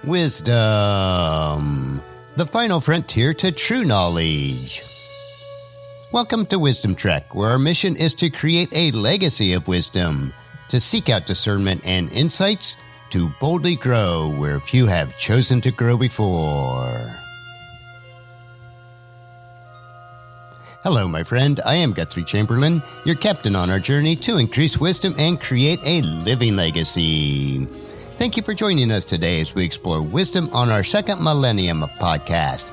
Wisdom, the final frontier to true knowledge. Welcome to Wisdom Trek, where our mission is to create a legacy of wisdom, to seek out discernment and insights, to boldly grow where few have chosen to grow before. Hello, my friend. I am Guthrie Chamberlain, your captain on our journey to increase wisdom and create a living legacy. Thank you for joining us today as we explore wisdom on our second millennium podcast.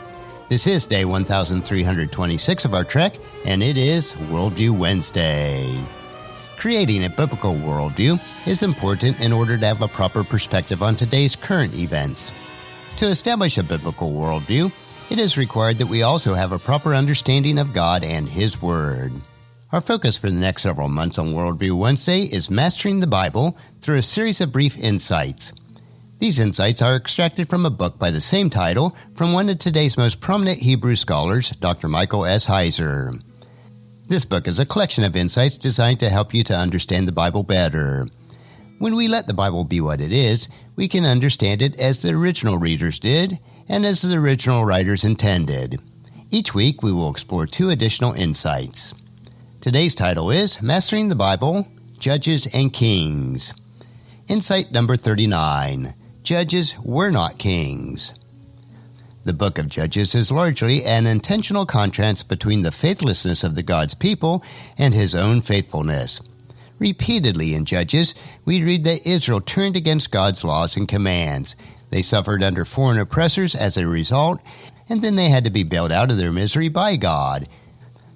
This is day 1326 of our trek, and it is Worldview Wednesday. Creating a biblical worldview is important in order to have a proper perspective on today's current events. To establish a biblical worldview, it is required that we also have a proper understanding of God and His Word. Our focus for the next several months on Worldview Wednesday is mastering the Bible through a series of brief insights. These insights are extracted from a book by the same title from one of today's most prominent Hebrew scholars, Dr. Micheal S. Heiser. This book is a collection of insights designed to help you to understand the Bible better. When we let the Bible be what it is, we can understand it as the original readers did and as the original writers intended. Each week, we will explore two additional insights. Today's title is Mastering the Bible, Judges and Kings. Insight number 39, Judges were not kings. The book of Judges is largely an intentional contrast between the faithlessness of the God's people and His own faithfulness. Repeatedly in Judges, we read that Israel turned against God's laws and commands. They suffered under foreign oppressors as a result, and then they had to be bailed out of their misery by God.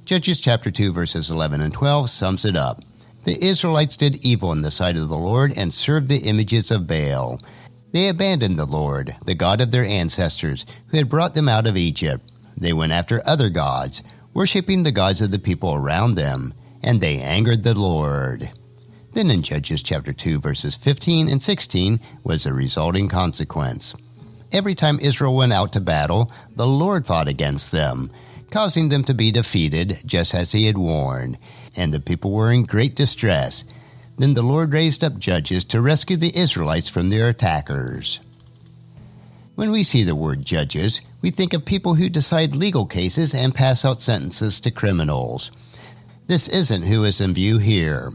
Judges chapter 2 verses 11 and 12 sums it up. The Israelites did evil in the sight of the Lord and served the images of Baal. They abandoned the Lord, the God of their ancestors, who had brought them out of Egypt. They went after other gods, worshiping the gods of the people around them, and they angered the Lord. Then in Judges chapter 2 verses 15 and 16 was the resulting consequence. Every time Israel went out to battle, the Lord fought against them, causing them to be defeated, just as He had warned, and the people were in great distress. Then the Lord raised up judges to rescue the Israelites from their attackers. When we see the word judges, we think of people who decide legal cases and pass out sentences to criminals. This isn't who is in view here.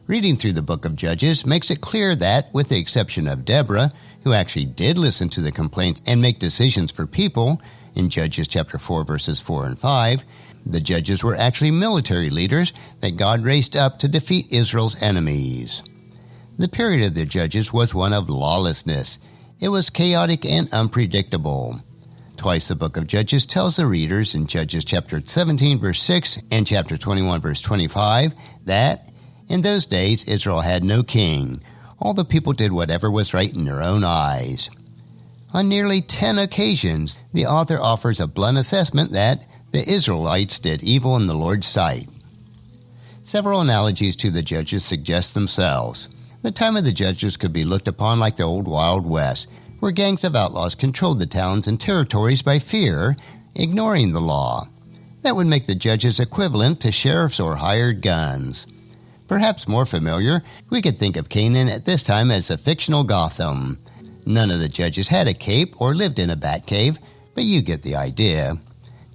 Reading through the book of Judges makes it clear that, with the exception of Deborah, who actually did listen to the complaints and make decisions for people, in Judges chapter 4 verses 4 and 5, the judges were actually military leaders that God raised up to defeat Israel's enemies. The period of the judges was one of lawlessness. It was chaotic and unpredictable. Twice the book of Judges tells the readers in Judges chapter 17 verse 6 and chapter 21 verse 25 that, in those days Israel had no king. All the people did whatever was right in their own eyes. On nearly 10 occasions, the author offers a blunt assessment that the Israelites did evil in the Lord's sight. Several analogies to the judges suggest themselves. The time of the judges could be looked upon like the old Wild West, where gangs of outlaws controlled the towns and territories by fear, ignoring the law. That would make the judges equivalent to sheriffs or hired guns. Perhaps more familiar, we could think of Canaan at this time as a fictional Gotham. None of the judges had a cape or lived in a bat cave, but you get the idea.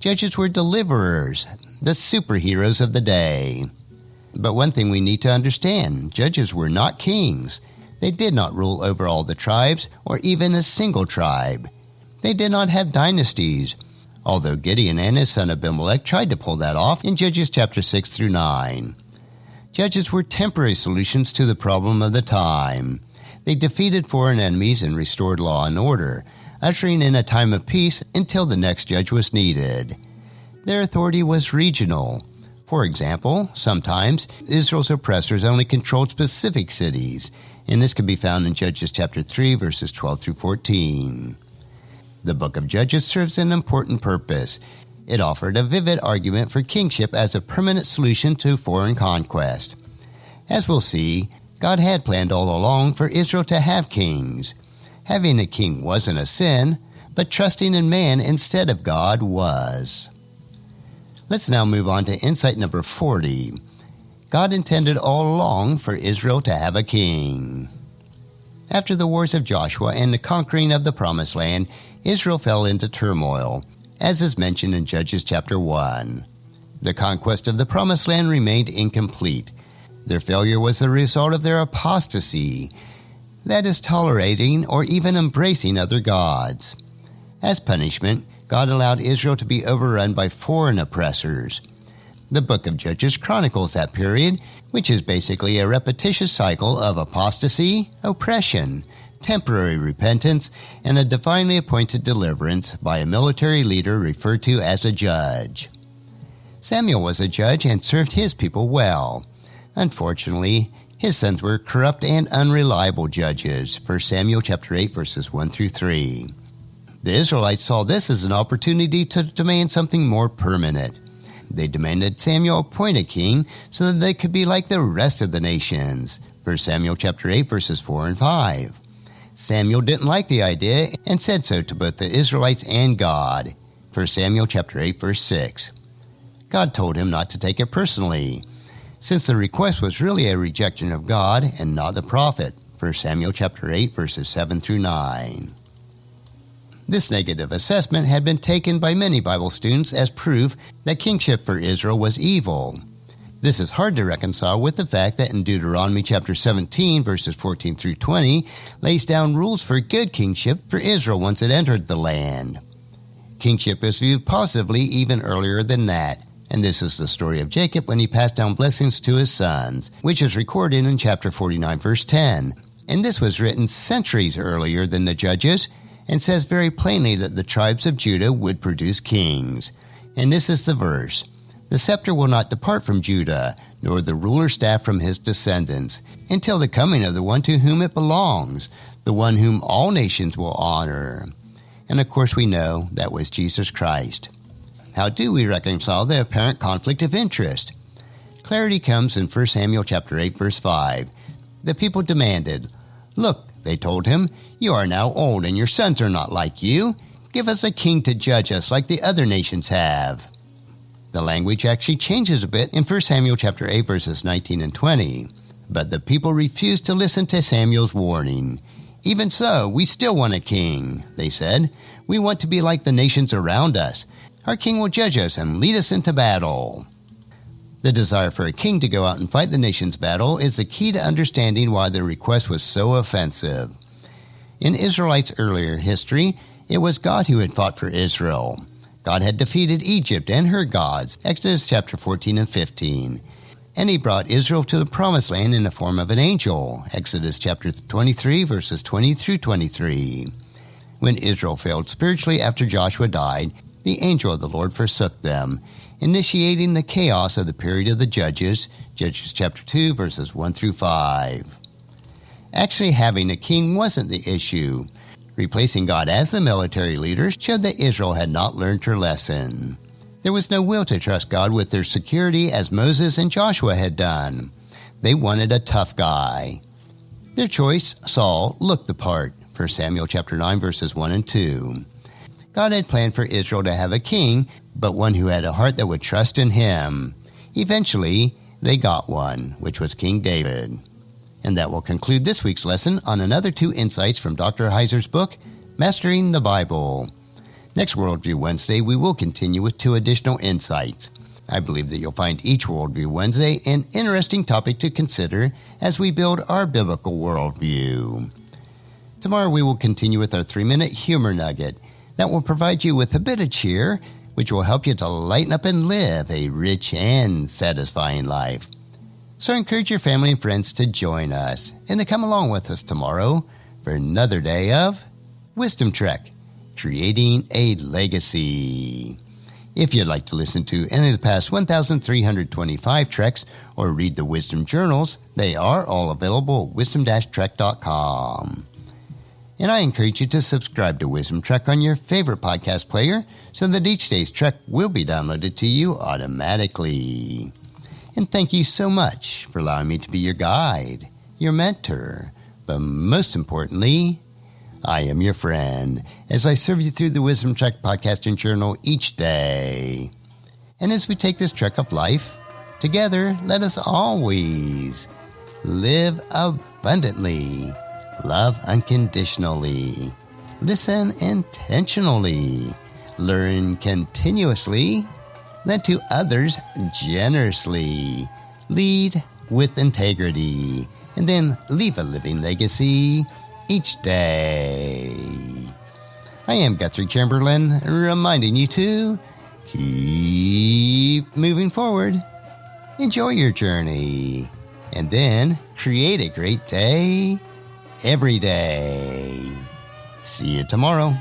Judges were deliverers, the superheroes of the day. But one thing we need to understand, judges were not kings. They did not rule over all the tribes or even a single tribe. They did not have dynasties, although Gideon and his son Abimelech tried to pull that off in Judges chapter 6 through 9. Judges were temporary solutions to the problem of the time. They defeated foreign enemies and restored law and order, ushering in a time of peace until the next judge was needed. Their authority was regional. For example, sometimes Israel's oppressors only controlled specific cities, and this can be found in Judges chapter 3, verses 12 through 14. The book of Judges serves an important purpose. It offered a vivid argument for kingship as a permanent solution to foreign conquest. As we'll see, God had planned all along for Israel to have kings. Having a king wasn't a sin, but trusting in man instead of God was. Let's now move on to insight number 40. God intended all along for Israel to have a king. After the wars of Joshua and the conquering of the Promised Land, Israel fell into turmoil, as is mentioned in Judges chapter 1. The conquest of the Promised Land remained incomplete. Their failure was the result of their apostasy, that is, tolerating or even embracing other gods. As punishment, God allowed Israel to be overrun by foreign oppressors. The book of Judges chronicles that period, which is basically a repetitious cycle of apostasy, oppression, temporary repentance, and a divinely appointed deliverance by a military leader referred to as a judge. Samuel was a judge and served his people well. Unfortunately, his sons were corrupt and unreliable judges. 1 Samuel chapter 8, verses 1 through 3. The Israelites saw this as an opportunity to demand something more permanent. They demanded Samuel appoint a king so that they could be like the rest of the nations. 1 Samuel chapter 8, verses 4 and 5. Samuel didn't like the idea and said so to both the Israelites and God. 1 Samuel chapter 8, verse 6. God told him not to take it personally, since the request was really a rejection of God and not the prophet. 1 Samuel chapter 8, verses 7 through 9. This negative assessment had been taken by many Bible students as proof that kingship for Israel was evil. This is hard to reconcile with the fact that in Deuteronomy chapter 17, verses 14 through 20, lays down rules for good kingship for Israel once it entered the land. Kingship is viewed positively even earlier than that, and this is the story of Jacob when he passed down blessings to his sons, which is recorded in chapter 49, verse 10. And this was written centuries earlier than the Judges, and says very plainly that the tribes of Judah would produce kings. And this is the verse: "The scepter will not depart from Judah, nor the ruler's staff from his descendants, until the coming of the one to whom it belongs, the one whom all nations will honor." And of course we know that was Jesus Christ. How do we reconcile the apparent conflict of interest? Clarity comes in 1 Samuel chapter 8, verse 5. The people demanded, "Look," they told him, "you are now old, and your sons are not like you. Give us a king to judge us like the other nations have." The language actually changes a bit in 1 Samuel chapter 8, verses 19 and 20. But the people refused to listen to Samuel's warning. "Even so, we still want a king," they said. "We want to be like the nations around us. Our king will judge us and lead us into battle." The desire for a king to go out and fight the nation's battle is the key to understanding why the request was so offensive. In Israelites' earlier history, it was God who had fought for Israel. God had defeated Egypt and her gods, Exodus chapter 14 and 15. And he brought Israel to the Promised Land in the form of an angel, Exodus chapter 23, verses 20 through 23. When Israel failed spiritually after Joshua died, the angel of the Lord forsook them, initiating the chaos of the period of the Judges, Judges chapter 2, verses 1 through 5. Actually having a king wasn't the issue. Replacing God as the military leader showed that Israel had not learned her lesson. There was no will to trust God with their security as Moses and Joshua had done. They wanted a tough guy. Their choice, Saul, looked the part, 1 Samuel chapter 9, verses 1 and 2. God had planned for Israel to have a king, but one who had a heart that would trust in him. Eventually, they got one, which was King David. And that will conclude this week's lesson on another 2 insights from Dr. Heiser's book, Mastering the Bible. Next Worldview Wednesday, we will continue with 2 additional insights. I believe that you'll find each Worldview Wednesday an interesting topic to consider as we build our biblical worldview. Tomorrow we will continue with our 3-minute humor nugget that will provide you with a bit of cheer, which will help you to lighten up and live a rich and satisfying life. So encourage your family and friends to join us and to come along with us tomorrow for another day of Wisdom Trek, Creating a Legacy. If you'd like to listen to any of the past 1,325 treks or read the Wisdom Journals, they are all available at wisdom-trek.com. And I encourage you to subscribe to Wisdom Trek on your favorite podcast player so that each day's trek will be downloaded to you automatically. And thank you so much for allowing me to be your guide, your mentor, but most importantly, I am your friend as I serve you through the Wisdom Trek podcast and journal each day. And as we take this trek of life, together let us always live abundantly. Love unconditionally. Listen intentionally. Learn continuously. Lend to others generously. Lead with integrity. And then leave a living legacy each day. I am Guthrie Chamberlain, reminding you to keep moving forward. Enjoy your journey. And then create a great day every day. See you tomorrow.